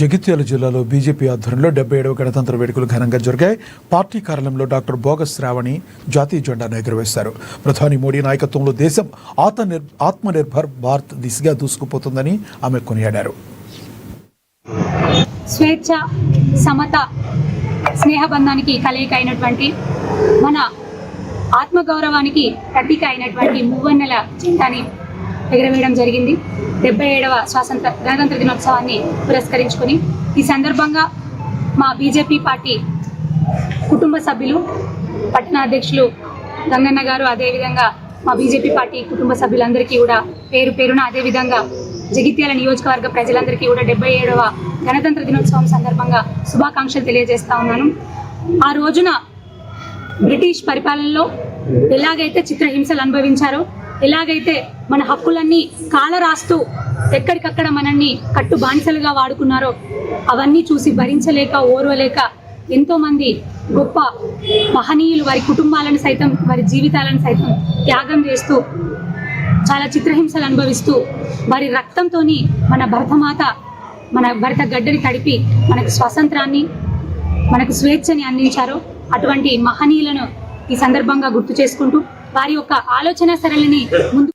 జగిత్యాల జిల్లాలో బీజేపీ ఆధ్వర్యంలో 77వ గణతంత్ర వేడుకలు ఘనంగా జరిగాయి. పార్టీ కార్యాలయంలో డాక్టర్ బోగస్ శ్రావణి జాతీయ జెండాను ఎగురవేశారు. ప్రధాని మోడీ నాయకత్వంలో దేశం ఆత్మనిర్భర్ భారత్ దిశగా దూసుకుపోతుందని ఆమె కొనియాడారు. స్వేచ్ఛ, సమత, స్నేహబంధానికి కలయిక అయినటువంటి మన ఆత్మగౌరవానికి ప్రతీక అయినటువంటి మువ్వన్నెల జెండాని ఎగురవేయడం జరిగింది. 77వ గణతంత్ర దినోత్సవాన్ని పురస్కరించుకొని ఈ సందర్భంగా మా బీజేపీ పార్టీ కుటుంబ సభ్యులు, పట్టణ అధ్యక్షులు గంగన్న గారు, అదేవిధంగా మా బీజేపీ పార్టీ కుటుంబ సభ్యులందరికీ కూడా పేరు పేరున, అదేవిధంగా జగిత్యాల నియోజకవర్గ ప్రజలందరికీ కూడా 77వ గణతంత్ర దినోత్సవం సందర్భంగా శుభాకాంక్షలు తెలియజేస్తా ఉన్నాను. ఆ రోజున బ్రిటిష్ పరిపాలనలో ఎలాగైతే చిత్రహింసలు అనుభవించారో, ఎలాగైతే మన హక్కులన్నీ కాలరాస్తూ ఎక్కడికక్కడ మనల్ని కట్టు బానిసలుగా వాడుకున్నారో, అవన్నీ చూసి భరించలేక, ఓర్వలేక ఎంతోమంది గొప్ప మహనీయులు వారి కుటుంబాలను సైతం, వారి జీవితాలను సైతం త్యాగం చేస్తూ, చాలా చిత్రహింసలు అనుభవిస్తూ, వారి రక్తంతో మన భరతమాత, మన భరత గడ్డని తడిపి మనకు స్వాతంత్రాన్ని, మనకు స్వేచ్ఛని అందించారో అటువంటి మహనీయులను ఈ సందర్భంగా గుర్తు చేసుకుంటూ వారి యొక్క ఆలోచన సరళిని ముందు